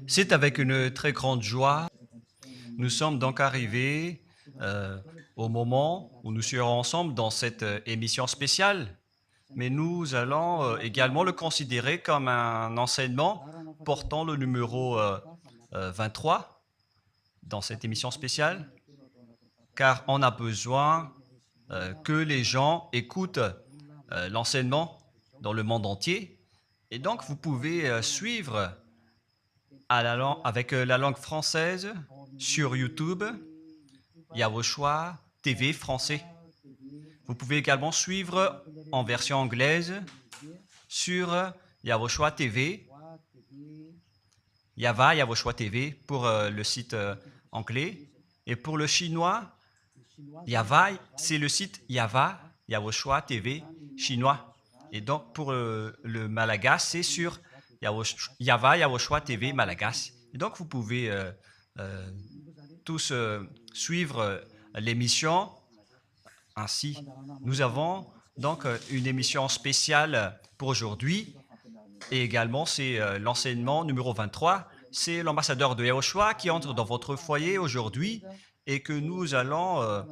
C'est avec une très grande joie. Nous sommes donc arrivés au moment où nous serons ensemble dans cette émission spéciale, mais nous allons également le considérer comme un enseignement portant le numéro 23 dans cette émission spéciale, car on a besoin que les gens écoutent l'enseignement dans le monde entier. Et donc, vous pouvez suivre avec la langue française sur YouTube, Yawoshua TV français. Vous pouvez également suivre en version anglaise sur Yawoshua TV, Yawoshua TV pour le site anglais. Et pour le chinois, Yava, c'est le site Yawoshua TV chinois. Et donc pour le malagas, c'est sur Yawoshua TV malagas. Et donc vous pouvez tous suivre l'émission ainsi. Nous avons donc une émission spéciale pour aujourd'hui et également c'est l'enseignement numéro 23. C'est l'ambassadeur de Yawoshua qui entre dans votre foyer aujourd'hui et que nous allons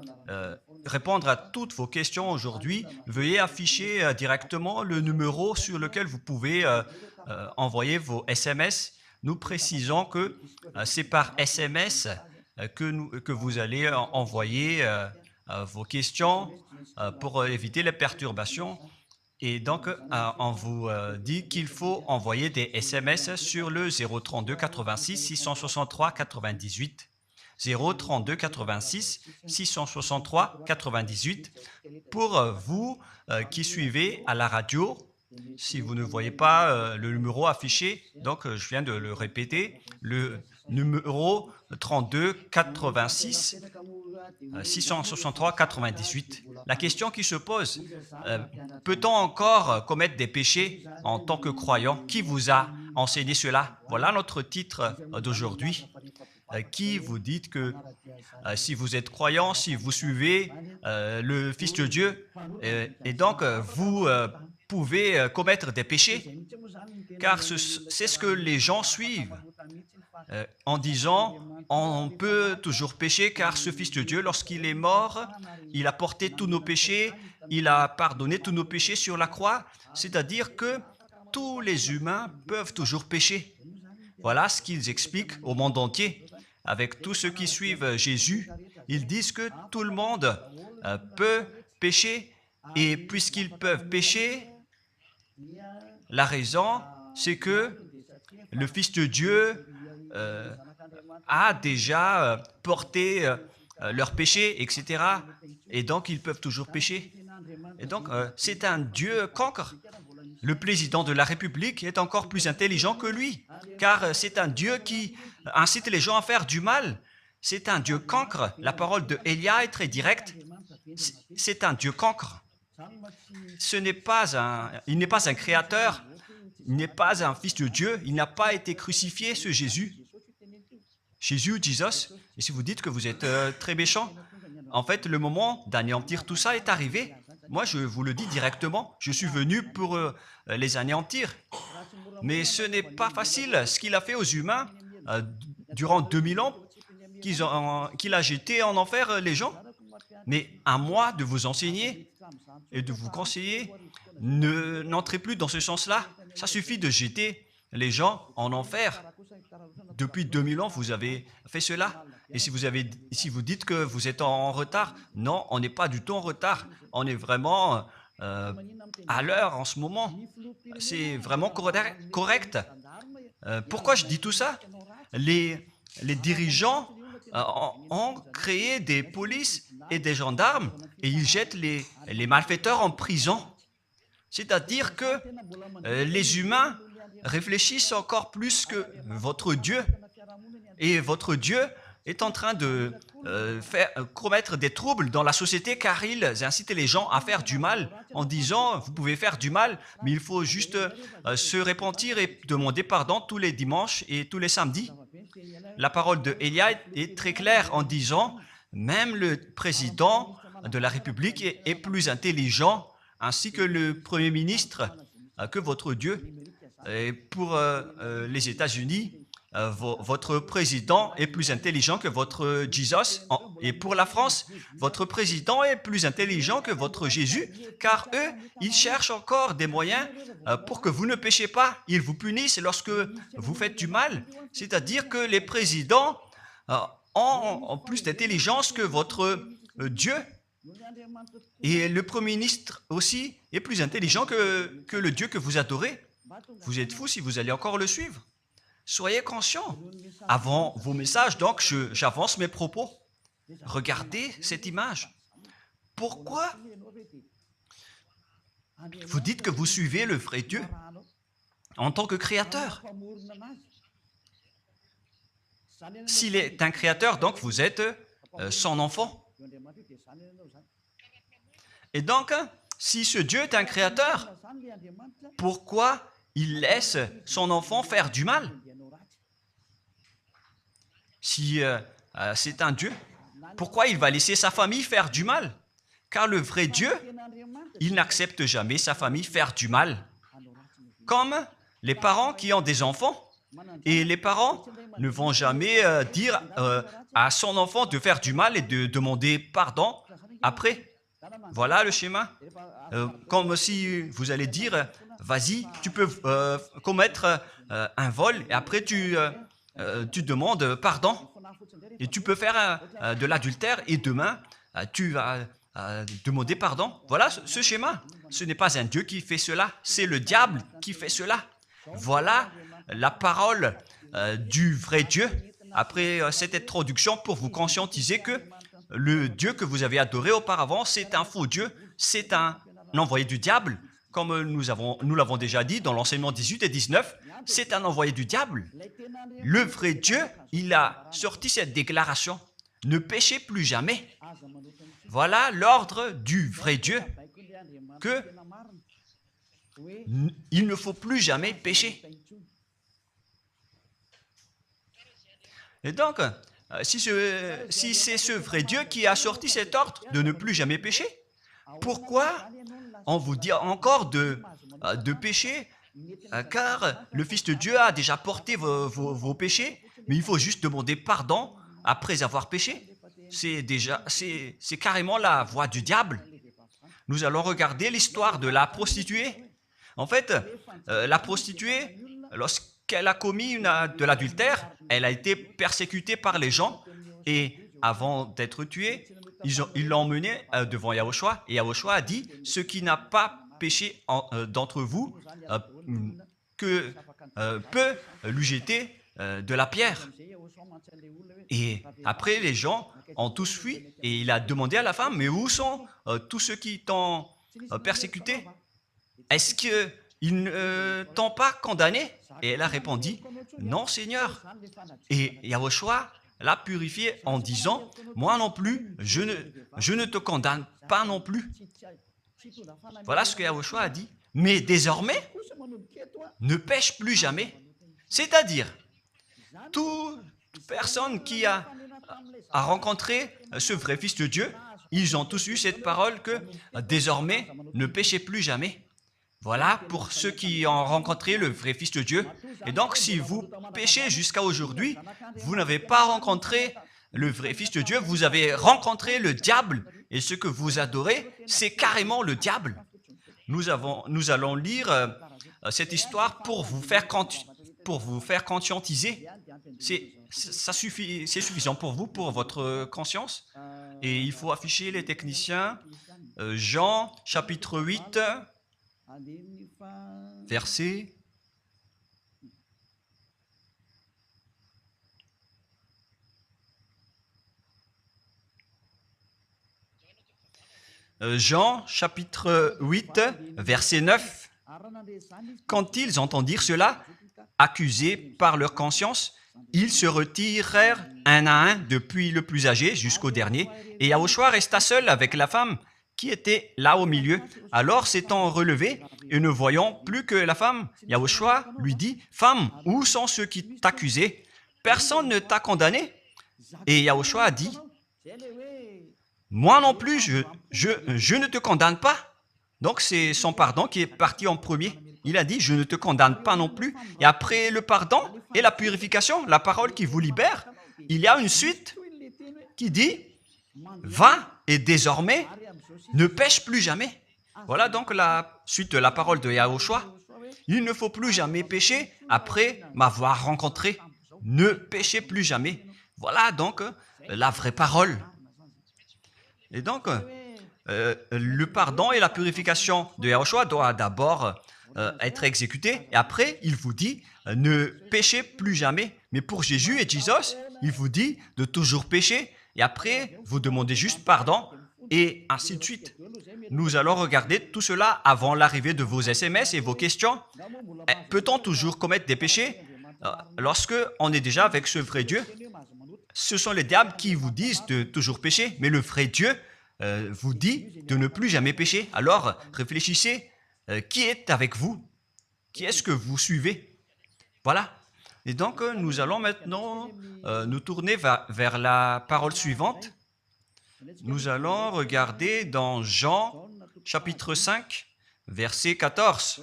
répondre à toutes vos questions aujourd'hui. Veuillez afficher directement le numéro sur lequel vous pouvez envoyer vos SMS. Nous précisons que c'est par SMS que vous allez envoyer vos questions pour éviter les perturbations. Et donc, on vous dit qu'il faut envoyer des SMS sur le 032 86 663 98. 032 86 663 98 pour vous qui suivez à la radio. Si vous ne voyez pas le numéro affiché, donc je viens de le répéter, le numéro 32 86 663 98. La question qui se pose, peut-on encore commettre des péchés en tant que croyant? Qui vous a enseigné cela? Voilà notre titre d'aujourd'hui. Qui vous dit que si vous êtes croyant, si vous suivez le Fils de Dieu, et donc vous pouvez commettre des péchés, car c'est ce que les gens suivent en disant on peut toujours pécher car ce Fils de Dieu, lorsqu'il est mort, il a porté tous nos péchés, il a pardonné tous nos péchés sur la croix, c'est-à-dire que tous les humains peuvent toujours pécher. Voilà ce qu'ils expliquent au monde entier. Avec tous ceux qui suivent Jésus, ils disent que tout le monde peut pécher et puisqu'ils peuvent pécher, la raison, c'est que le Fils de Dieu a déjà porté leurs péchés, etc. Et donc, ils peuvent toujours pécher. Et donc, c'est un Dieu cancre. Le président de la République est encore plus intelligent que lui, car c'est un Dieu qui incite les gens à faire du mal. C'est un Dieu cancre. La parole de Élia est très directe. C'est un Dieu cancre. Il n'est pas un créateur, il n'est pas un fils de Dieu, il n'a pas été crucifié, ce Jésus. Jesus. Et si vous dites que vous êtes très méchant, en fait, le moment d'anéantir tout ça est arrivé. Moi, je vous le dis directement, je suis venu pour les anéantir. Mais ce n'est pas facile. Ce qu'il a fait aux humains durant 2000 ans, qu'il a jeté en enfer les gens. Mais à moi de vous enseigner et de vous conseiller, n'entrez plus dans ce sens-là. Ça suffit de jeter les gens en enfer. Depuis 2000 ans, vous avez fait cela. Et si vous dites que vous êtes en retard, non, on n'est pas du tout en retard. On est vraiment à l'heure en ce moment. C'est vraiment correct. Pourquoi je dis tout ça? Les dirigeants ont créé des polices et des gendarmes et ils jettent les malfaiteurs en prison. C'est-à-dire que les humains réfléchissent encore plus que votre Dieu. Et votre Dieu est en train de commettre des troubles dans la société car ils incitent les gens à faire du mal en disant vous pouvez faire du mal, mais il faut juste se repentir et demander pardon tous les dimanches et tous les samedis. La parole de Élia est très claire en disant même le président de la République est plus intelligent ainsi que le Premier ministre que votre Dieu. Et pour les États-Unis, votre président est plus intelligent que votre Jesus. Et pour la France, votre président est plus intelligent que votre Jésus, car eux, ils cherchent encore des moyens pour que vous ne péchiez pas. Ils vous punissent lorsque vous faites du mal. C'est-à-dire que les présidents ont plus d'intelligence que votre Dieu. Et le Premier ministre aussi est plus intelligent que le Dieu que vous adorez. Vous êtes fou si vous allez encore le suivre. Soyez conscients. Avant vos messages, donc, j'avance mes propos. Regardez cette image. Pourquoi vous dites que vous suivez le vrai Dieu en tant que créateur? S'il est un créateur, donc vous êtes son enfant. Et donc, si ce Dieu est un créateur, pourquoi il laisse son enfant faire du mal? Si c'est un Dieu, pourquoi il va laisser sa famille faire du mal? Car le vrai Dieu, il n'accepte jamais sa famille faire du mal. Comme les parents qui ont des enfants, et les parents ne vont jamais dire à son enfant de faire du mal et de demander pardon après. Voilà le schéma. Comme si vous allez dire, vas-y, tu peux commettre un vol et après tu demandes pardon. Et tu peux faire de l'adultère et demain, tu vas demander pardon. Voilà ce schéma. Ce n'est pas un Dieu qui fait cela, c'est le diable qui fait cela. Voilà la parole du vrai Dieu. Après cette introduction, pour vous conscientiser que le Dieu que vous avez adoré auparavant, c'est un faux Dieu, c'est un envoyé du diable. Comme nous l'avons déjà dit dans l'enseignement 18 et 19, c'est un envoyé du diable. Le vrai Dieu, il a sorti cette déclaration. Ne péchez plus jamais. Voilà l'ordre du vrai Dieu, que il ne faut plus jamais pécher. Et donc, si c'est ce vrai Dieu qui a sorti cet ordre de ne plus jamais pécher, pourquoi on vous dit encore de pécher? Car le Fils de Dieu a déjà porté vos péchés, mais il faut juste demander pardon après avoir péché. C'est carrément la voie du diable. Nous allons regarder l'histoire de la prostituée. En fait, la prostituée, lorsqu'elle a commis de l'adultère, elle a été persécutée par les gens et avant d'être tuée, ils l'ont emmenée devant Yahushua et Yahushua a dit « Ce qui n'a pas péché d'entre vous peut lui jeter de la pierre. » Et après, les gens ont tous fui et il a demandé à la femme « Mais où sont tous ceux qui t'ont persécuté? Est-ce qu'ils ne t'ont pas condamné ?» Et elle a répondu « Non, Seigneur. » Et Yahushua l'a purifié en disant « Moi non plus, je ne te condamne pas non plus. » Voilà ce que Yahushua a dit. Mais désormais, ne pêche plus jamais. C'est-à-dire, toute personne qui a rencontré ce vrai Fils de Dieu, ils ont tous eu cette parole que désormais, ne péchez plus jamais. Voilà pour ceux qui ont rencontré le vrai Fils de Dieu. Et donc, si vous péchez jusqu'à aujourd'hui, vous n'avez pas rencontré le vrai Fils de Dieu, vous avez rencontré le diable. Et ce que vous adorez, c'est carrément le diable. Nous allons lire cette histoire pour vous faire conscientiser. C'est suffisant pour vous, pour votre conscience. Et il faut afficher les techniciens. Jean, chapitre 8, verset... Jean, chapitre 8, verset 9. Quand ils entendirent cela, accusés par leur conscience, ils se retirèrent un à un, depuis le plus âgé jusqu'au dernier, et Yahushua resta seul avec la femme qui était là au milieu. Alors, s'étant relevé et ne voyant plus que la femme, Yahushua lui dit, « Femme, où sont ceux qui t'accusaient? Personne ne t'a condamné ?» Et Yahushua a dit, « Moi non plus, je ne te condamne pas. » Donc, c'est son pardon qui est parti en premier. il a dit, je ne te condamne pas non plus. Et après le pardon et la purification, la parole qui vous libère, il y a une suite qui dit, va et désormais ne pêche plus jamais. Voilà donc la suite de la parole de Yahushua. Il ne faut plus jamais pécher après m'avoir rencontré. Ne péchez plus jamais. Voilà donc la vraie parole. Et donc, le pardon et la purification de Yahushua doivent d'abord être exécutés. Et après, il vous dit, ne péchez plus jamais. Mais pour Jésus et Jesus, il vous dit de toujours pécher. Et après, vous demandez juste pardon et ainsi de suite. Nous allons regarder tout cela avant l'arrivée de vos SMS et vos questions. Peut-on toujours commettre des péchés lorsque on est déjà avec ce vrai Dieu? Ce sont les diables qui vous disent de toujours pécher, mais le vrai Dieu vous dit de ne plus jamais pécher. Alors, réfléchissez, qui est avec vous? Qui est-ce que vous suivez? Voilà. Et donc, nous allons maintenant nous tourner vers la parole suivante. Nous allons regarder dans Jean, chapitre 5, verset 14.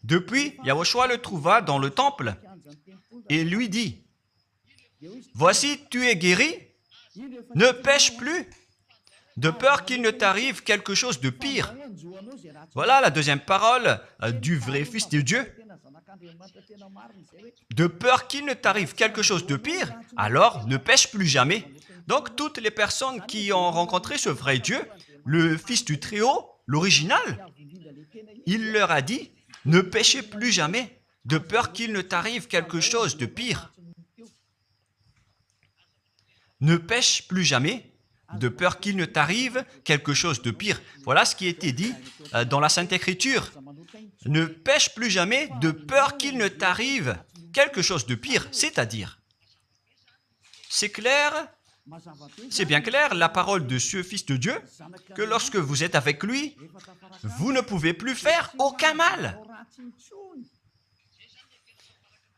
Depuis, Yahushua le trouva dans le temple et lui dit, « Voici, tu es guéri, ne pêche plus, de peur qu'il ne t'arrive quelque chose de pire. » Voilà la deuxième parole du vrai Fils de Dieu. De peur qu'il ne t'arrive quelque chose de pire, alors ne pêche plus jamais. Donc, toutes les personnes qui ont rencontré ce vrai Dieu, le Fils du Très-Haut, l'original, il leur a dit, ne péchez plus jamais, de peur qu'il ne t'arrive quelque chose de pire. Ne pêche plus jamais, de peur qu'il ne t'arrive quelque chose de pire. Voilà ce qui a été dit dans la Sainte Écriture. Ne pêche plus jamais, de peur qu'il ne t'arrive quelque chose de pire. C'est-à-dire, c'est clair, c'est bien clair, la parole de ce Fils de Dieu, que lorsque vous êtes avec lui, vous ne pouvez plus faire aucun mal.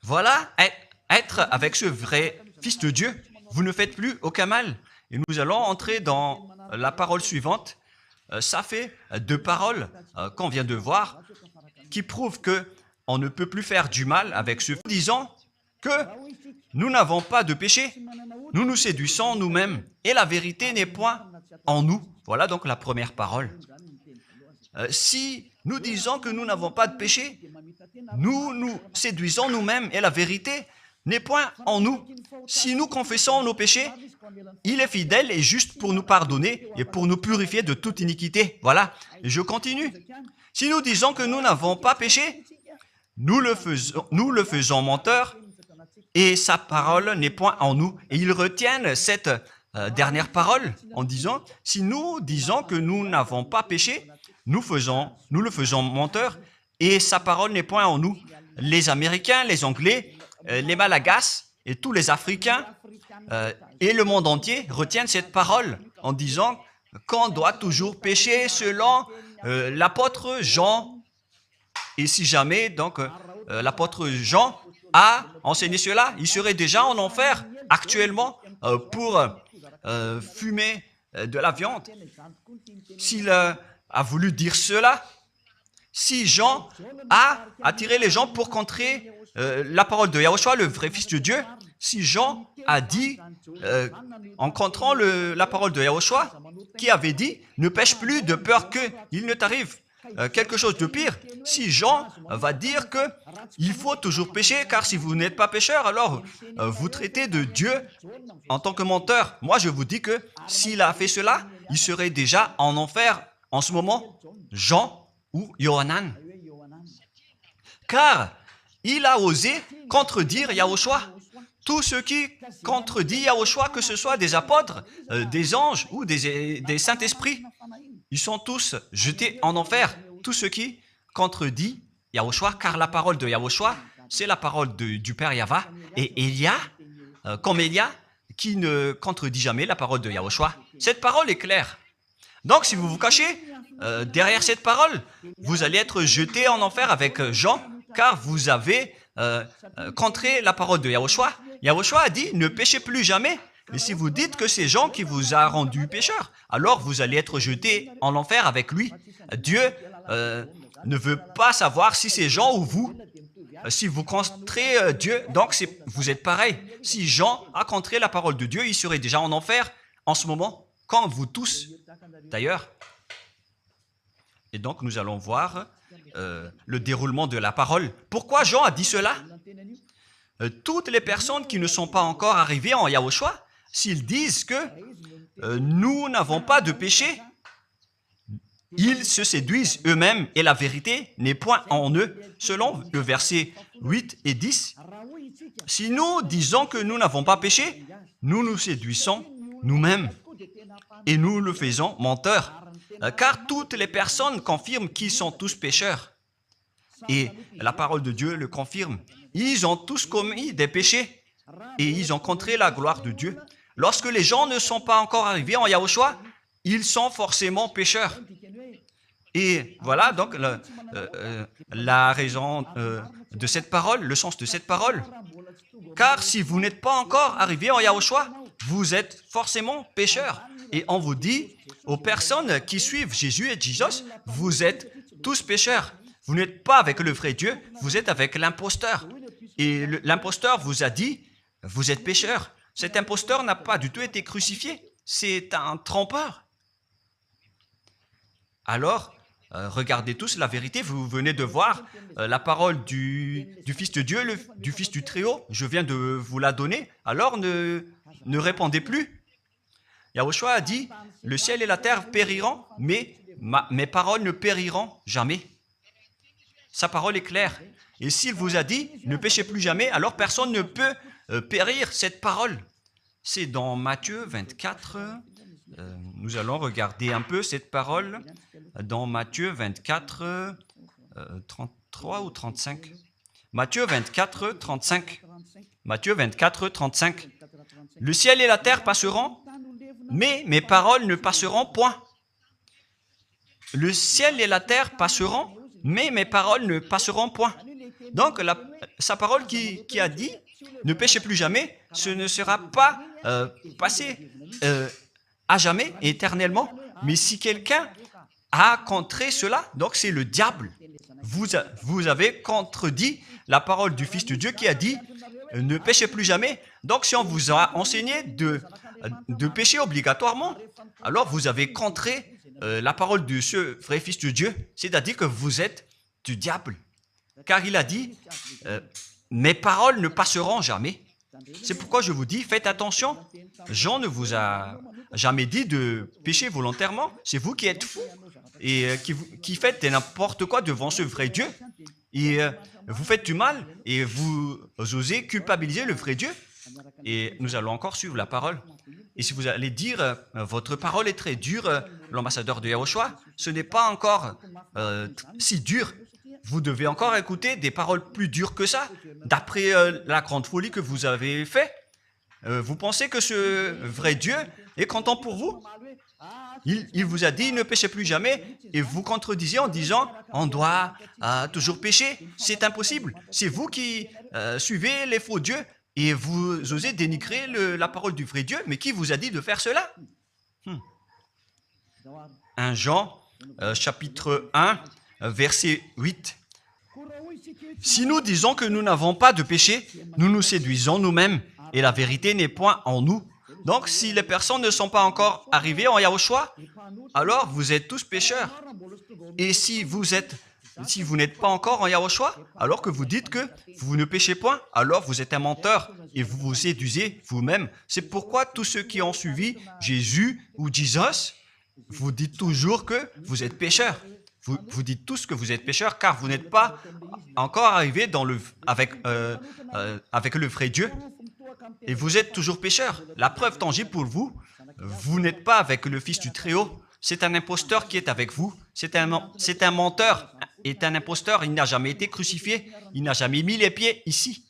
Voilà, être avec ce vrai Fils de Dieu, vous ne faites plus aucun mal. Et nous allons entrer dans la parole suivante. Ça fait deux paroles qu'on vient de voir qui prouvent qu'on ne peut plus faire du mal avec ce disant que nous n'avons pas de péché. Nous nous séduisons nous-mêmes et la vérité n'est point en nous. Voilà donc la première parole. Si nous disons que nous n'avons pas de péché, nous nous séduisons nous-mêmes et la vérité n'est point en nous. Si nous confessons nos péchés, il est fidèle et juste pour nous pardonner et pour nous purifier de toute iniquité. Voilà, et je continue. Si nous disons que nous n'avons pas péché, nous le faisons menteur et sa parole n'est point en nous. Et ils retiennent cette dernière parole en disant, si nous disons que nous n'avons pas péché, nous le faisons menteur et sa parole n'est point en nous. Les Américains, les Anglais, les Malagasy et tous les Africains et le monde entier retiennent cette parole en disant qu'on doit toujours pécher selon l'apôtre Jean. Et si jamais donc l'apôtre Jean a enseigné cela, il serait déjà en enfer actuellement pour fumer de la viande. S'il a voulu dire cela, si Jean a attiré les gens pour contrer la parole de Yahushua, le vrai Fils de Dieu, si Jean a dit, en contrant la parole de Yahushua, qui avait dit, ne pêche plus de peur qu'il ne t'arrive quelque chose de pire. Si Jean va dire qu'il faut toujours pécher, car si vous n'êtes pas pécheur, alors vous traitez de Dieu en tant que menteur. Moi, je vous dis que s'il a fait cela, il serait déjà en enfer en ce moment, Jean ou Yohanan. Car il a osé contredire Yahushua. Tous ceux qui contredisent Yahushua, que ce soit des apôtres, des anges ou des saints-esprits, ils sont tous jetés en enfer. Tous ceux qui contredisent Yahushua, car la parole de Yahushua, c'est la parole du Père Yahva. Et Élia, comme Élia, qui ne contredit jamais la parole de Yahushua. Cette parole est claire. Donc, si vous vous cachez derrière cette parole, vous allez être jeté en enfer avec Jean, car vous avez contré la parole de Yahushua. Yahushua a dit, ne péchez plus jamais. Et si vous dites que c'est Jean qui vous a rendu pécheur, alors vous allez être jeté en enfer avec lui. Dieu ne veut pas savoir si c'est Jean ou vous. Si vous contrez Dieu, donc vous êtes pareil. Si Jean a contré la parole de Dieu, il serait déjà en enfer en ce moment, quand vous tous, d'ailleurs. Et donc, nous allons voir le déroulement de la parole. Pourquoi Jean a dit cela? Toutes les personnes qui ne sont pas encore arrivées en Yahushua, s'ils disent que nous n'avons pas de péché, ils se séduisent eux-mêmes et la vérité n'est point en eux, selon le verset 8 et 10. Si nous disons que nous n'avons pas péché, nous nous séduisons nous-mêmes et nous le faisons menteur, car toutes les personnes confirment qu'ils sont tous pécheurs. Et la parole de Dieu le confirme. Ils ont tous commis des péchés et ils ont contré la gloire de Dieu. Lorsque les gens ne sont pas encore arrivés en Yahushua, ils sont forcément pécheurs. Et voilà donc la raison de cette parole, le sens de cette parole. Car si vous n'êtes pas encore arrivé en Yahushua, vous êtes forcément pécheurs. Et on vous dit aux personnes qui suivent Jésus et Jesus, vous êtes tous pécheurs. Vous n'êtes pas avec le vrai Dieu, vous êtes avec l'imposteur. Et l'imposteur vous a dit, vous êtes pécheurs. Cet imposteur n'a pas du tout été crucifié. C'est un trompeur. Alors, regardez tous la vérité, vous venez de voir la parole du Fils de Dieu, du Fils du Très-Haut. Je viens de vous la donner, alors ne répondez plus. Yahushua a dit, le ciel et la terre périront, mais mes paroles ne périront jamais. Sa parole est claire. Et s'il vous a dit, ne péchez plus jamais, alors personne ne peut périr cette parole. C'est dans Matthieu 24, nous allons regarder un peu cette parole dans Matthieu 24, 33 ou 35. Matthieu 24, 35. Matthieu 24, 35. Le ciel et la terre passeront, mais mes paroles ne passeront point. Le ciel et la terre passeront, mais mes paroles ne passeront point. Donc, sa parole qui a dit, ne péchez plus jamais, ce ne sera pas passé à jamais, éternellement. Mais si quelqu'un a contré cela, donc c'est le diable. Vous avez contredit la parole du Fils de Dieu qui a dit, ne péchez plus jamais. Donc, si on vous a enseigné de pécher obligatoirement, alors vous avez contré la parole de ce vrai Fils de Dieu, c'est-à-dire que vous êtes du diable. Car il a dit, mes paroles ne passeront jamais. C'est pourquoi je vous dis, faites attention. Jean ne vous a jamais dit de pécher volontairement. C'est vous qui êtes fous et qui faites n'importe quoi devant ce vrai Dieu. Et vous faites du mal et vous osez culpabiliser le vrai Dieu. Et nous allons encore suivre la parole. Et si vous allez dire, votre parole est très dure, l'ambassadeur de Yahushua, ce n'est pas encore si dur. Vous devez encore écouter des paroles plus dures que ça, d'après la grande folie que vous avez faite. Vous pensez que ce vrai Dieu est content pour vous? Il vous a dit, ne péchez plus jamais, et vous contredisez en disant, on doit toujours pécher. C'est impossible. C'est vous qui suivez les faux dieux, et vous osez dénigrer la parole du vrai Dieu. Mais qui vous a dit de faire cela? 1 Jean, chapitre 1, verset 8. Si nous disons que nous n'avons pas de péché, nous nous séduisons nous-mêmes et la vérité n'est point en nous. Donc, si les personnes ne sont pas encore arrivées en Yahushua, alors vous êtes tous pécheurs. Et si vous n'êtes pas encore en Yahushua, alors que vous dites que vous ne péchez point, alors vous êtes un menteur et vous vous séduisez vous-même. C'est pourquoi tous ceux qui ont suivi Jésus ou Jesus, vous dites toujours que vous êtes pécheurs. Vous dites tous que vous êtes pécheurs car vous n'êtes pas encore arrivés avec le vrai Dieu. Et vous êtes toujours pécheurs. La preuve tangible pour vous, vous n'êtes pas avec le Fils du Très-Haut. C'est un imposteur qui est avec vous. C'est un menteur. C'est un imposteur. Il n'a jamais été crucifié. Il n'a jamais mis les pieds ici.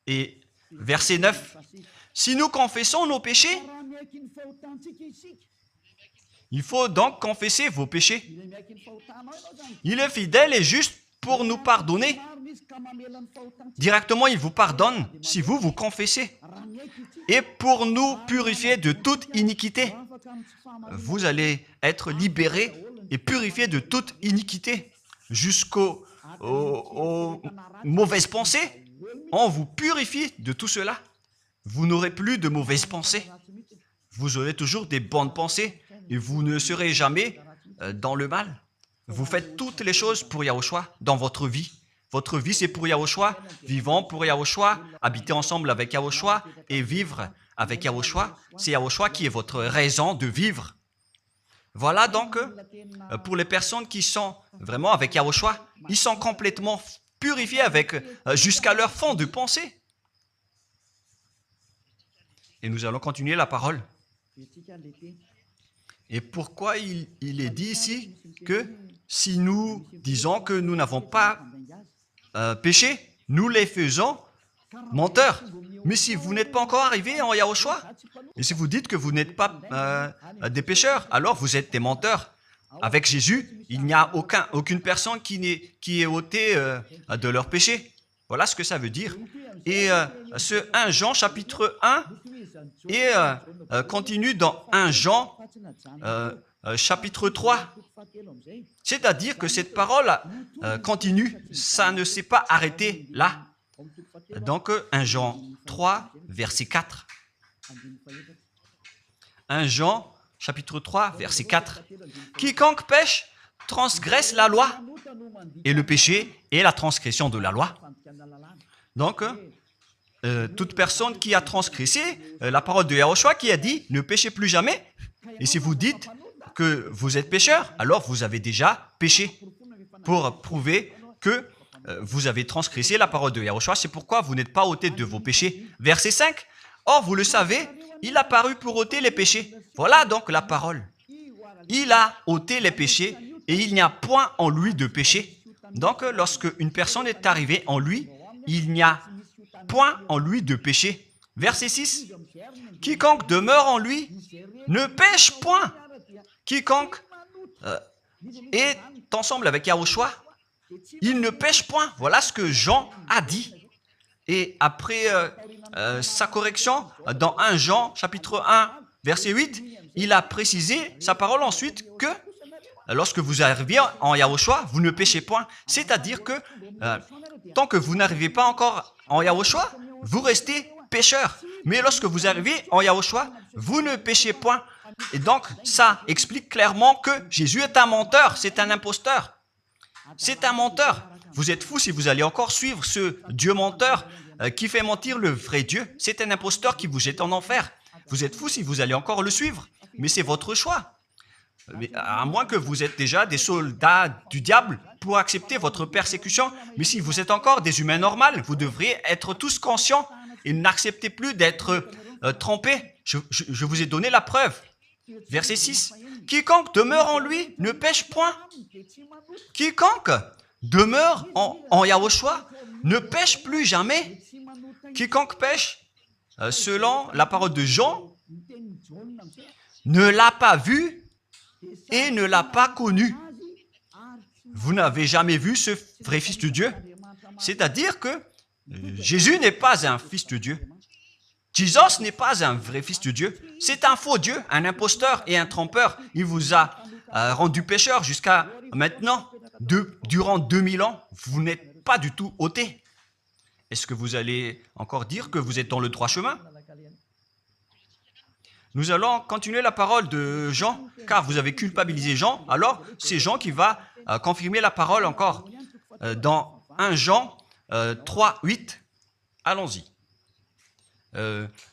Et verset 9. Si nous confessons nos péchés, il faut donc confesser vos péchés. Il est fidèle et juste pour nous pardonner. Directement, il vous pardonne si vous confessez. Et pour nous purifier de toute iniquité. Vous allez être libérés et purifiés de toute iniquité, jusqu'aux aux mauvaises pensées. On vous purifie de tout cela. Vous n'aurez plus de mauvaises pensées. Vous aurez toujours des bonnes pensées et vous ne serez jamais dans le mal. Vous faites toutes les choses pour Yahushua dans votre vie. Votre vie, c'est pour Yahushua, vivant pour Yahushua, habiter ensemble avec Yahushua et vivre avec Yahushua. C'est Yahushua qui est votre raison de vivre. Voilà donc, pour les personnes qui sont vraiment avec Yahushua, ils sont complètement purifiés avec jusqu'à leur fond de pensée. Et nous allons continuer la parole. Et pourquoi il est dit ici que si nous disons que nous n'avons pas péché, nous les faisons menteurs. Mais si vous n'êtes pas encore arrivé en Yahushua, et si vous dites que vous n'êtes pas des pécheurs, alors vous êtes des menteurs. Avec Jésus, il n'y a aucune personne qui est ôtée de leur péché. Voilà ce que ça veut dire. Et ce 1 Jean chapitre 1 et continue dans 1 Jean chapitre 3. C'est-à-dire que cette parole continue, ça ne s'est pas arrêté là. Donc 1 Jean 3, verset 4. 1 Jean chapitre 3, verset 4. Quiconque pêche transgresse la loi, et le péché est la transgression de la loi. Donc, toute personne qui a transgressé la parole de Yahushua qui a dit « Ne péchez plus jamais ». Et si vous dites que vous êtes pécheur, alors vous avez déjà péché pour prouver que vous avez transgressé la parole de Yahushua. C'est pourquoi vous n'êtes pas ôté de vos péchés. Verset 5. Or, vous le savez, il a paru pour ôter les péchés. Voilà donc la parole. Il a ôté les péchés et il n'y a point en lui de péché. Donc, lorsque une personne est arrivée en lui, il n'y a point en lui de péché. Verset 6. Quiconque demeure en lui ne pêche point. Quiconque est ensemble avec Yahushua, il ne pêche point. Voilà ce que Jean a dit. Et après sa correction, dans 1 Jean, chapitre 1, verset 8, il a précisé sa parole ensuite que lorsque vous arrivez en Yahushua, vous ne péchez point. C'est-à-dire que tant que vous n'arrivez pas encore en Yahushua, vous restez pécheur. Mais lorsque vous arrivez en Yahushua, vous ne péchez point. Et donc, ça explique clairement que Jésus est un menteur, c'est un imposteur. C'est un menteur. Vous êtes fous si vous allez encore suivre ce Dieu menteur qui fait mentir le vrai Dieu. C'est un imposteur qui vous jette en enfer. Vous êtes fous si vous allez encore le suivre. Mais c'est votre choix. Mais à moins que vous êtes déjà des soldats du diable pour accepter votre persécution. Mais si vous êtes encore des humains normaux, vous devriez être tous conscients et n'acceptez plus d'être trompés. Je vous ai donné la preuve. Verset 6. Quiconque demeure en lui ne pêche point. Quiconque demeure en Yahushua ne pêche plus jamais. Quiconque pêche, selon la parole de Jean, ne l'a pas vu et ne l'a pas connu. Vous n'avez jamais vu ce vrai Fils de Dieu. C'est-à-dire que Jésus n'est pas un Fils de Dieu. Jésus n'est pas un vrai Fils de Dieu. C'est un faux Dieu, un imposteur et un trompeur. Il vous a rendu pécheur jusqu'à maintenant. Durant 2000 ans, vous n'êtes pas du tout ôté. Est-ce que vous allez encore dire que vous êtes dans le droit chemin? Nous allons continuer la parole de Jean, car vous avez culpabilisé Jean. Alors, c'est Jean qui va confirmer la parole encore. Dans 1 Jean 3, 8, allons-y.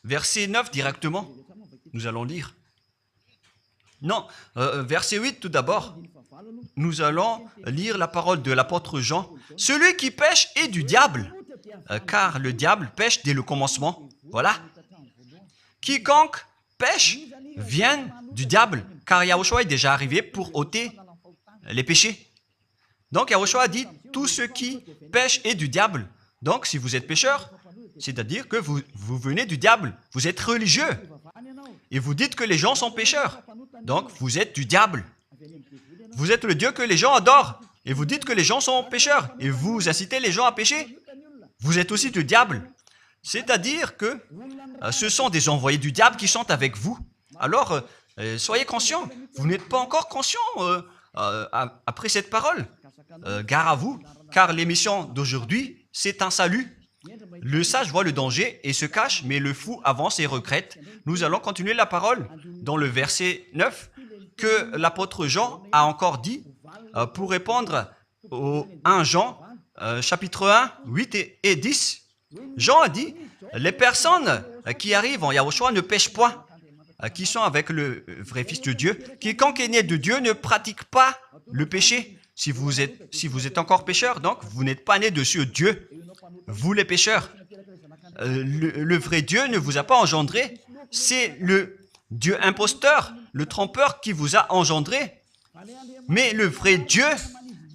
Verset 9 directement, nous allons lire. Non, verset 8 tout d'abord. Nous allons lire la parole de l'apôtre Jean. Celui qui pêche est du diable, car le diable pêche dès le commencement. Voilà. Quiconque pêche vient du diable, car Yahushua est déjà arrivé pour ôter les péchés. Donc Yahushua a dit, tout ce qui pêche est du diable. Donc si vous êtes pécheur, c'est-à-dire que vous venez du diable, vous êtes religieux, et vous dites que les gens sont pécheurs. Donc vous êtes du diable. Vous êtes le Dieu que les gens adorent, et vous dites que les gens sont pécheurs, et vous incitez les gens à pécher. Vous êtes aussi du diable. C'est-à-dire que ce sont des envoyés du diable qui sont avec vous. Alors, soyez conscients. Vous n'êtes pas encore conscient après cette parole. Gare à vous, car l'émission d'aujourd'hui, c'est un salut. Le sage voit le danger et se cache, mais le fou avance et regrette. Nous allons continuer la parole dans le verset 9 que l'apôtre Jean a encore dit pour répondre au 1 Jean, chapitre 1, 8 et 10. Jean a dit, les personnes qui arrivent en Yahushua ne pêchent point, qui sont avec le vrai Fils de Dieu. Quiconque est né de Dieu ne pratique pas le péché. Si vous êtes encore pécheur, donc vous n'êtes pas né de ce Dieu. Vous les pécheurs, le vrai Dieu ne vous a pas engendré. C'est le Dieu imposteur, le trompeur qui vous a engendré. Mais le vrai Dieu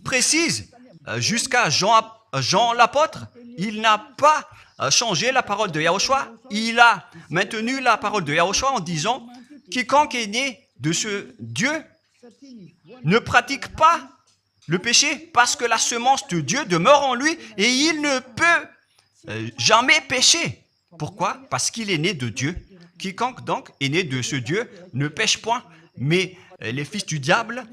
précise, jusqu'à Jean l'apôtre, il n'a pas changé la parole de Yahushua. Il a maintenu la parole de Yahushua en disant, quiconque est né de ce Dieu ne pratique pas le péché parce que la semence de Dieu demeure en lui et il ne peut jamais pécher. Pourquoi? Parce qu'il est né de Dieu. Quiconque donc est né de ce Dieu ne pêche point. Mais les fils du diable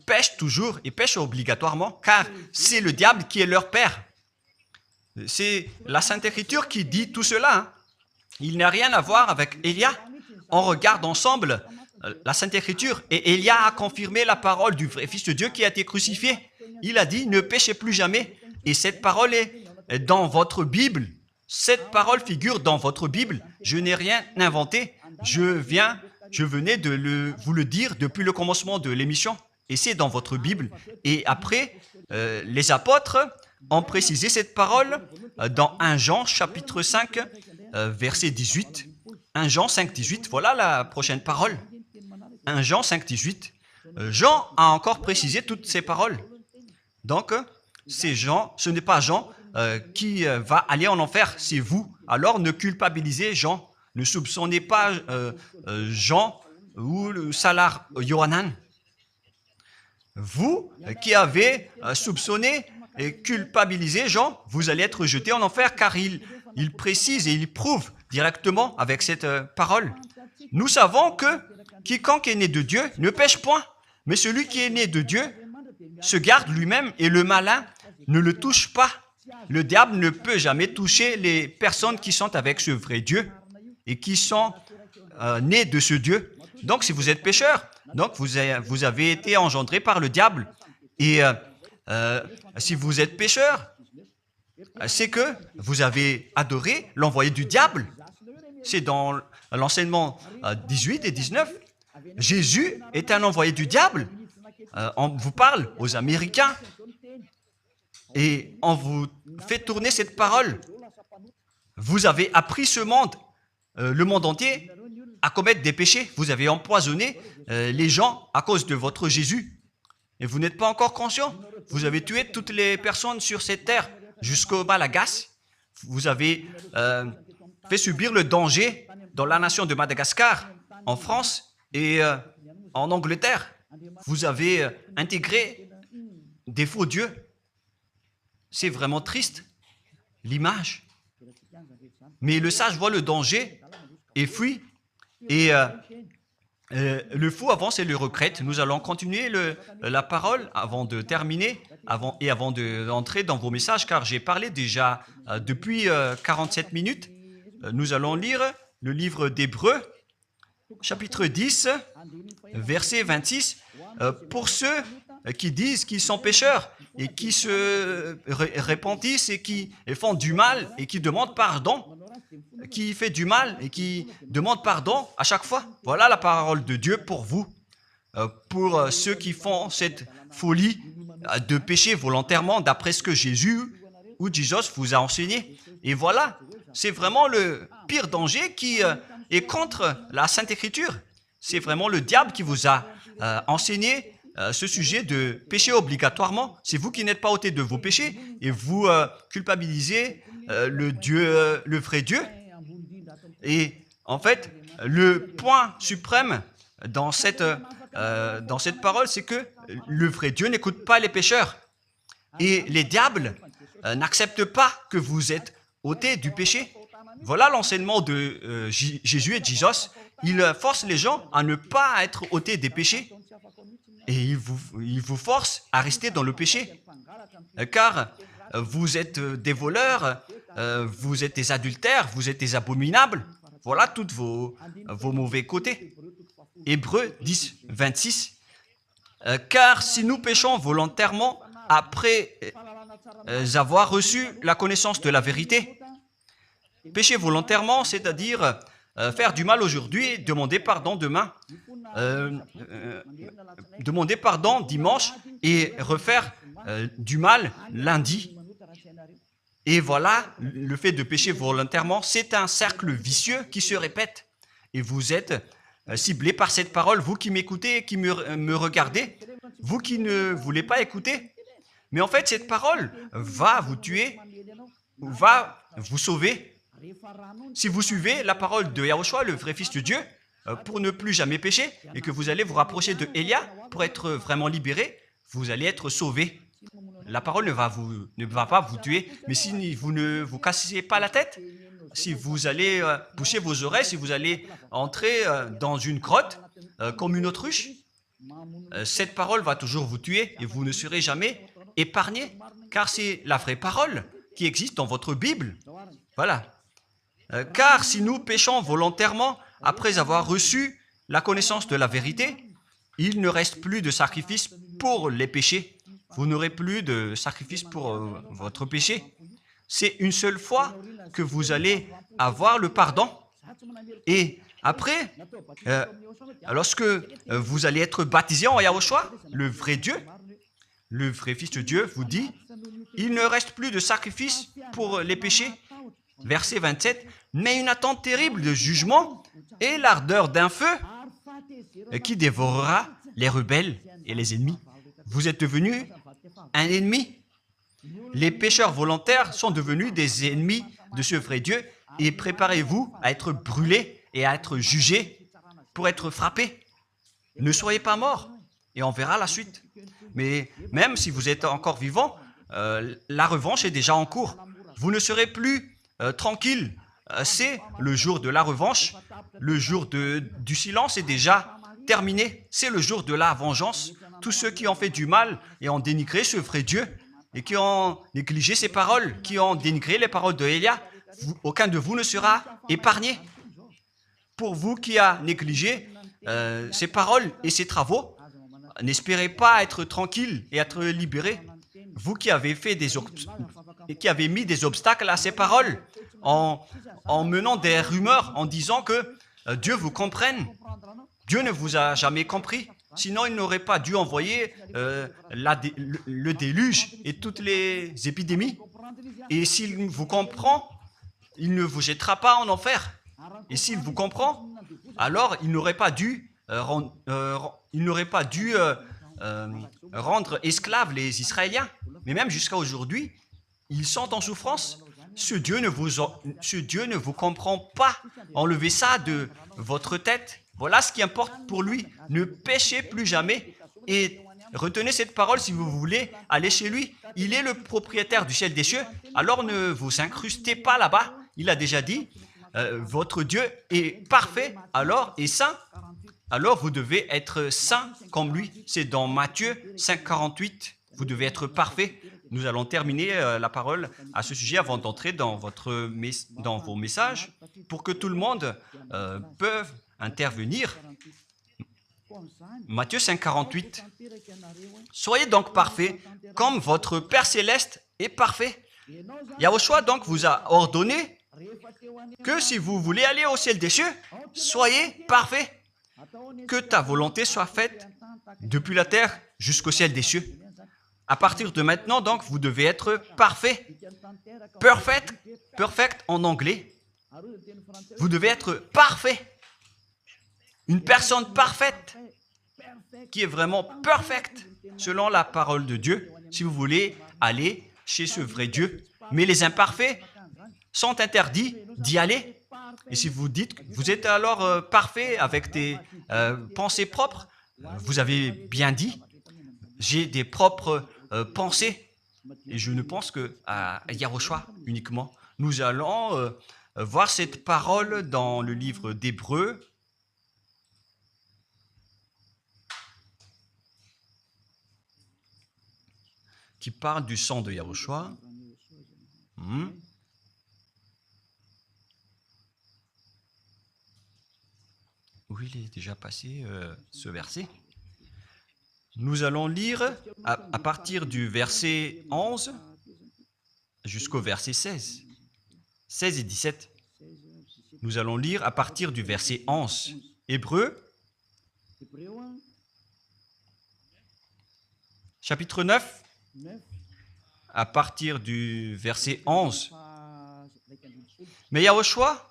pêchent toujours et pêchent obligatoirement car c'est le diable qui est leur père. C'est la Sainte Écriture qui dit tout cela. Hein. Il n'a rien à voir avec Élia. On regarde ensemble la Sainte Écriture et Élia a confirmé la parole du vrai Fils de Dieu qui a été crucifié. Il a dit, ne péchez plus jamais. Et cette parole est dans votre Bible. Cette parole figure dans votre Bible. Je n'ai rien inventé. Je venais de vous le dire depuis le commencement de l'émission. Et c'est dans votre Bible. Et après, les apôtres ont précisé cette parole dans 1 Jean chapitre 5, verset 18. 1 Jean 5, 18. Voilà la prochaine parole. 1 Jean 5, 18. Jean a encore précisé toutes ces paroles. Donc, c'est Jean, ce n'est pas Jean qui va aller en enfer, c'est vous. Alors, ne culpabilisez Jean. Ne soupçonnez pas Jean ou le Salar Yohanan. Vous qui avez soupçonné et culpabilisé Jean, vous allez être jeté en enfer car il précise et il prouve directement avec cette parole. Nous savons que quiconque est né de Dieu ne pêche point, mais celui qui est né de Dieu se garde lui-même et le malin ne le touche pas. Le diable ne peut jamais toucher les personnes qui sont avec ce vrai Dieu et qui sont nées de ce Dieu. Donc, si vous êtes pécheur, donc vous avez été engendré par le diable. Et si vous êtes pécheur, c'est que vous avez adoré l'envoyé du diable. C'est dans l'enseignement 18 et 19. Jésus est un envoyé du diable. On vous parle aux Américains et on vous fait tourner cette parole. Vous avez appris ce monde, le monde entier, à commettre des péchés. Vous avez empoisonné les gens à cause de votre Jésus. Et vous n'êtes pas encore conscient. Vous avez tué toutes les personnes sur cette terre jusqu'au Malagasy. Vous avez fait subir le danger dans la nation de Madagascar, en France et en Angleterre. Vous avez intégré des faux dieux. C'est vraiment triste, l'image. Mais le sage voit le danger et fuit. Et le fou avance et le regrette. Nous allons continuer la parole avant de terminer avant d'entrer dans vos messages, car j'ai parlé déjà depuis 47 minutes. Nous allons lire le livre d'Hébreux, chapitre 10, verset 26. Pour ceux qui disent qu'ils sont pécheurs et qui se repentissent et qui font du mal et qui demandent pardon, qui fait du mal et qui demande pardon à chaque fois. Voilà la parole de Dieu pour vous, pour ceux qui font cette folie de pécher volontairement d'après ce que Jésus ou Jesus vous a enseigné. Et voilà, c'est vraiment le pire danger qui est contre la Sainte Écriture. C'est vraiment le diable qui vous a enseigné ce sujet de pécher obligatoirement. C'est vous qui n'êtes pas ôté de vos péchés et vous culpabilisez le vrai Dieu. Et en fait, le point suprême dans cette parole, c'est que le vrai Dieu n'écoute pas les pécheurs. Et les diables n'acceptent pas que vous êtes ôtés du péché. Voilà l'enseignement de Jésus et Jesus. Il force les gens à ne pas être ôtés des péchés. et il vous force à rester dans le péché. Car vous êtes des voleurs, vous êtes des adultères, vous êtes des abominables. Voilà tous vos mauvais côtés. Hébreux 10, 26. Car si nous péchons volontairement après avoir reçu la connaissance de la vérité, pécher volontairement, c'est-à-dire faire du mal aujourd'hui, demander pardon demain, demander pardon dimanche et refaire du mal lundi. Et voilà, le fait de pécher volontairement, c'est un cercle vicieux qui se répète. Et vous êtes ciblé par cette parole, vous qui m'écoutez, qui me regardez, vous qui ne voulez pas écouter. Mais en fait, cette parole va vous tuer, va vous sauver. Si vous suivez la parole de Yahushua, le vrai Fils de Dieu, pour ne plus jamais pécher, et que vous allez vous rapprocher de Elia pour être vraiment libéré, vous allez être sauvé. La parole ne va pas vous tuer, mais si vous ne vous cassez pas la tête, si vous allez boucher vos oreilles, si vous allez entrer dans une grotte comme une autruche, cette parole va toujours vous tuer et vous ne serez jamais épargné, car c'est la vraie parole qui existe dans votre Bible. Voilà. Car si nous péchons volontairement après avoir reçu la connaissance de la vérité, il ne reste plus de sacrifice pour les péchés. Vous n'aurez plus de sacrifice pour votre péché. C'est une seule fois que vous allez avoir le pardon. Et après, lorsque vous allez être baptisé en Yahushua, le vrai Dieu, le vrai Fils de Dieu vous dit, il ne reste plus de sacrifice pour les péchés. Verset 27, mais une attente terrible de jugement et l'ardeur d'un feu qui dévorera les rebelles et les ennemis. Vous êtes devenu un ennemi. Les pécheurs volontaires sont devenus des ennemis de ce vrai Dieu et préparez-vous à être brûlés et à être jugés pour être frappés. Ne soyez pas morts et on verra la suite. Mais même si vous êtes encore vivant, la revanche est déjà en cours. Vous ne serez plus tranquille. C'est le jour de la revanche. Le jour du silence est déjà terminé. C'est le jour de la vengeance. Tous ceux qui ont fait du mal et ont dénigré ce vrai Dieu et qui ont négligé ses paroles, qui ont dénigré les paroles de Elia, aucun de vous ne sera épargné. Pour vous qui a négligé ses paroles et ses travaux, n'espérez pas être tranquille et être libéré. Vous qui avez mis des obstacles à ces paroles en menant des rumeurs, en disant que Dieu vous comprenne. Dieu ne vous a jamais compris. Sinon, il n'aurait pas dû envoyer le déluge et toutes les épidémies. Et s'il vous comprend, il ne vous jettera pas en enfer. Et s'il vous comprend, alors il n'aurait pas dû rendre esclaves les Israéliens. Mais même jusqu'à aujourd'hui, ils sont en souffrance. Ce Dieu ne vous comprend pas. Enlevez ça de votre tête. Voilà ce qui importe pour lui. Ne péchez plus jamais et retenez cette parole si vous voulez aller chez lui. Il est le propriétaire du ciel des cieux. Alors ne vous incrustez pas là-bas. Il a déjà dit, votre Dieu est parfait alors et saint. Alors vous devez être saint comme lui. C'est dans Matthieu 5,48. Vous devez être parfait. Nous allons terminer la parole à ce sujet avant d'entrer dans vos messages pour que tout le monde peut intervenir. Matthieu 5,48. Soyez donc parfaits comme votre Père Céleste est parfait. Yahushua donc vous a ordonné que si vous voulez aller au ciel des cieux, soyez parfaits. Que ta volonté soit faite depuis la terre jusqu'au ciel des cieux. À partir de maintenant, donc, vous devez être parfait. Perfect en anglais. Vous devez être parfait. Une personne parfaite qui est vraiment perfecte selon la parole de Dieu si vous voulez aller chez ce vrai Dieu. Mais les imparfaits sont interdits d'y aller. Et si vous dites que vous êtes alors parfait avec des pensées propres, vous avez bien dit, j'ai des propres pensées et je ne pense qu'à Yahushua uniquement. Nous allons voir cette parole dans le livre d'Hébreux. qui parle du sang de Yahushua. Où il est déjà passé ce verset. Nous allons lire à partir du verset 11 jusqu'au verset 16. 16 et 17. Nous allons lire à partir du verset 11. Hébreux, chapitre 9, à partir du verset 11. Mais Yahushua,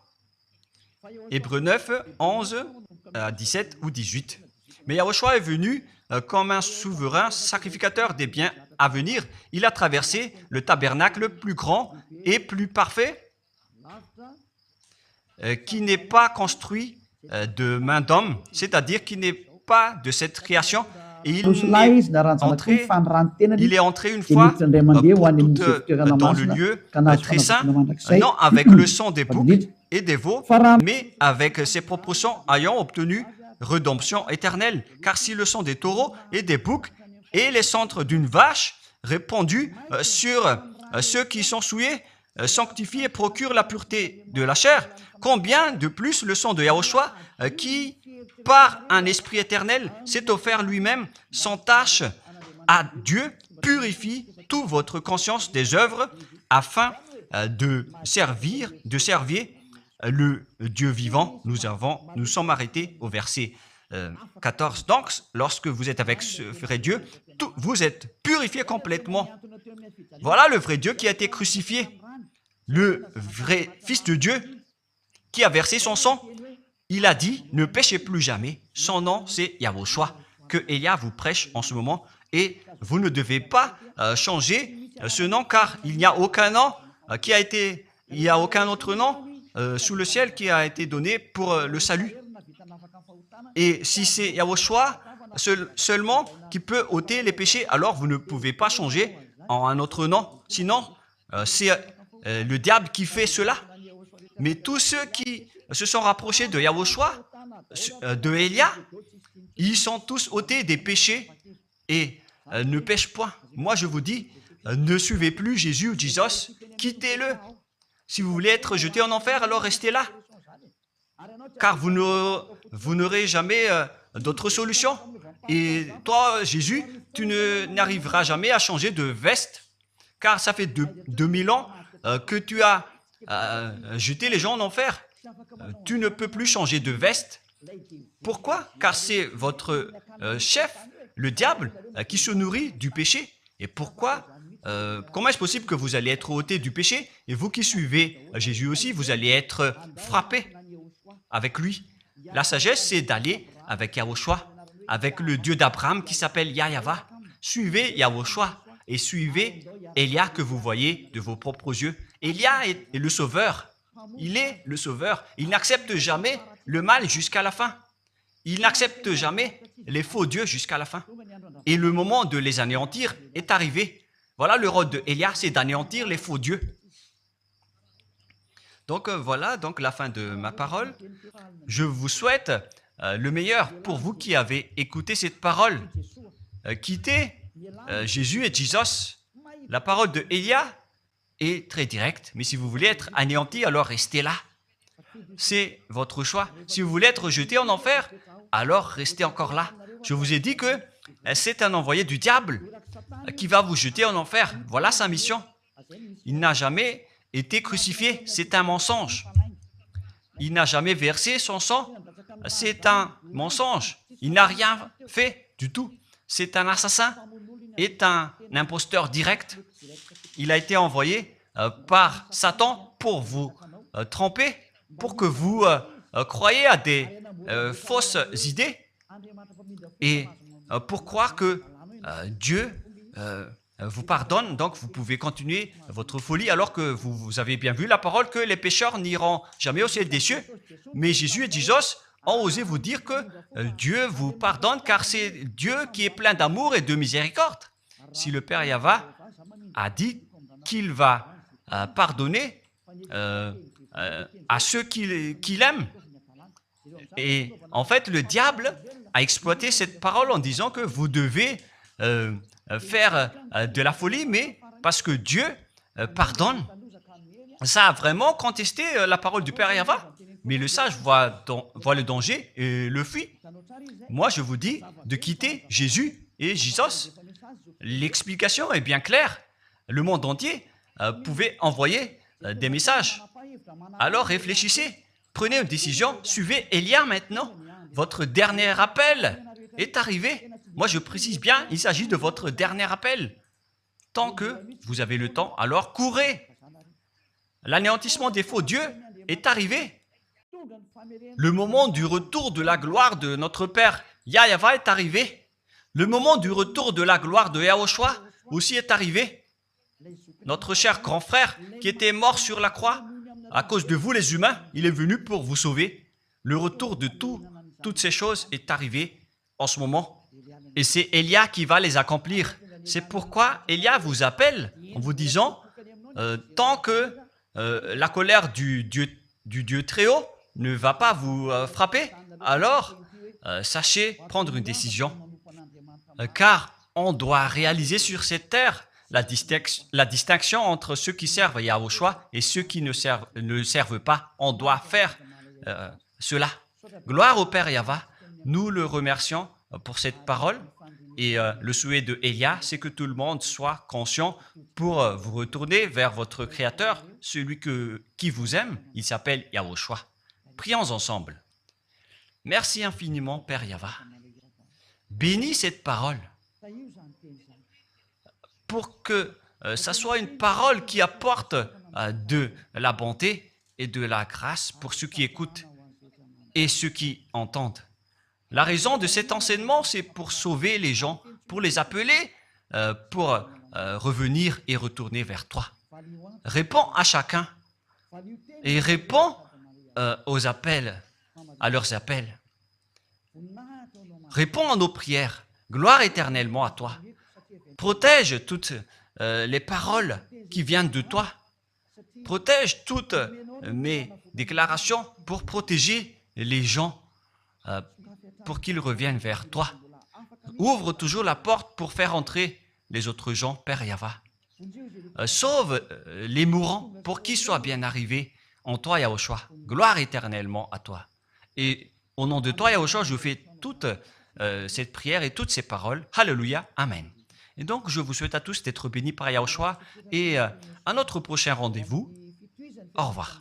Hébreux 9, 11 à 17 ou 18. Mais Yahushua est venu comme un souverain sacrificateur des biens à venir. Il a traversé le tabernacle plus grand et plus parfait, qui n'est pas construit de main d'homme, c'est-à-dire qui n'est pas de cette création. Et il est entré une fois pour toutes dans le lieu très saint, non avec le sang des boucs et des veaux, mais avec ses propres sangs, ayant obtenu rédemption éternelle. Car si le sang des taureaux et des boucs et les cendres d'une vache répandus sur ceux qui sont souillés sanctifient et procurent la pureté de la chair, combien de plus le sang de Yahushua qui, par un esprit éternel, s'est offert lui-même sans tâche à Dieu, purifie toute votre conscience des œuvres afin de servir le Dieu vivant. Nous sommes arrêtés au verset 14. Donc, lorsque vous êtes avec ce vrai Dieu, vous êtes purifiés complètement. Voilà le vrai Dieu qui a été crucifié. Le vrai Fils de Dieu qui a versé son sang. Il a dit, ne péchez plus jamais. Son nom, c'est Yahushua, que Elia vous prêche en ce moment. Et vous ne devez pas changer ce nom, car il n'y a aucun nom il n'y a aucun autre nom sous le ciel qui a été donné pour le salut. Et si c'est Yahushua seulement qui peut ôter les péchés, alors vous ne pouvez pas changer en un autre nom. Sinon, c'est le diable qui fait cela. Mais tous ceux qui se sont rapprochés de Yahushua, de Elia, ils sont tous ôtés des péchés et ne pêchent point. Moi, je vous dis, ne suivez plus Jésus ou Jesus, quittez-le. Si vous voulez être jeté en enfer, alors restez là. Car vous n'aurez jamais d'autre solution. Et toi, Jésus, tu n'arriveras jamais à changer de veste, car ça fait 2000 ans que tu as jeté les gens en enfer. Tu ne peux plus changer de veste. Pourquoi? Car c'est votre chef, le diable, qui se nourrit du péché. Et pourquoi? Comment est-ce possible que vous allez être ôté du péché et vous qui suivez Jésus aussi, vous allez être frappé avec lui? La sagesse, c'est d'aller avec Yahushua, avec le Dieu d'Abraham qui s'appelle Yahva. Suivez Yahushua et suivez Elia que vous voyez de vos propres yeux. Elia est le sauveur. Il est le sauveur. Il n'accepte jamais le mal jusqu'à la fin. Il n'accepte jamais les faux dieux jusqu'à la fin. Et le moment de les anéantir est arrivé. Voilà le rôle de Elia, c'est d'anéantir les faux dieux. Donc voilà donc la fin de ma parole. Je vous souhaite le meilleur pour vous qui avez écouté cette parole. Quittez Jésus et Jesus. La parole de Elia est très directe, mais si vous voulez être anéanti, alors restez là. C'est votre choix. Si vous voulez être jeté en enfer, alors restez encore là. Je vous ai dit que c'est un envoyé du diable qui va vous jeter en enfer. Voilà sa mission. Il n'a jamais été crucifié. C'est un mensonge. Il n'a jamais versé son sang. C'est un mensonge. Il n'a rien fait du tout. C'est un assassin. Est un imposteur direct. Il a été envoyé par Satan pour vous tromper, pour que vous croyiez à des fausses idées et pour croire que Dieu vous pardonne, donc vous pouvez continuer votre folie alors que vous avez bien vu la parole que les pécheurs n'iront jamais au ciel des cieux. Mais Jésus et Jesus ont osé vous dire que Dieu vous pardonne car c'est Dieu qui est plein d'amour et de miséricorde. Si le Père Yahva a dit qu'il va pardonner à ceux qu'il aime. Et en fait, le diable a exploité cette parole en disant que vous devez faire de la folie, mais parce que Dieu pardonne. Ça a vraiment contesté la parole du Père Yahva. Mais le sage voit le danger et le fuit. Moi, je vous dis de quitter Jésus et Jésus. L'explication est bien claire. Le monde entier pouvait envoyer des messages. Alors réfléchissez, prenez une décision, suivez Élia maintenant. Votre dernier appel est arrivé. Moi, je précise bien, il s'agit de votre dernier appel. Tant que vous avez le temps, alors courez. L'anéantissement des faux dieux est arrivé. Le moment du retour de la gloire de notre Père Yahva est arrivé. Le moment du retour de la gloire de Yahushua aussi est arrivé. Notre cher grand frère qui était mort sur la croix, à cause de vous les humains, il est venu pour vous sauver. Le retour de toutes ces choses est arrivé en ce moment. Et c'est Élia qui va les accomplir. C'est pourquoi Élia vous appelle en vous disant, tant que la colère du Dieu très haut ne va pas vous frapper, alors sachez prendre une décision. Car on doit réaliser sur cette terre la distinction entre ceux qui servent Yahushua et ceux qui ne servent pas. On doit faire cela. Gloire au Père Yahva. Nous le remercions pour cette parole. Et le souhait de Élia, c'est que tout le monde soit conscient pour vous retourner vers votre Créateur, celui qui vous aime. Il s'appelle Yahushua. Prions ensemble. Merci infiniment, Père Yahva. Bénis cette parole pour que ça soit une parole qui apporte de la bonté et de la grâce pour ceux qui écoutent et ceux qui entendent. La raison de cet enseignement, c'est pour sauver les gens, pour les appeler, pour revenir et retourner vers toi. Réponds à chacun et réponds aux appels, à leurs appels. Réponds à nos prières. Gloire éternellement à toi. Protège toutes les paroles qui viennent de toi. Protège toutes mes déclarations pour protéger les gens, pour qu'ils reviennent vers toi. Ouvre toujours la porte pour faire entrer les autres gens, Père Yahva. Sauve les mourants pour qu'ils soient bien arrivés en toi, Yahushua. Gloire éternellement à toi. Et au nom de toi, Yahushua, je fais toute cette prière et toutes ces paroles. Alléluia. Amen. Et donc, je vous souhaite à tous d'être bénis par Yahushua et à notre prochain rendez-vous. Au revoir.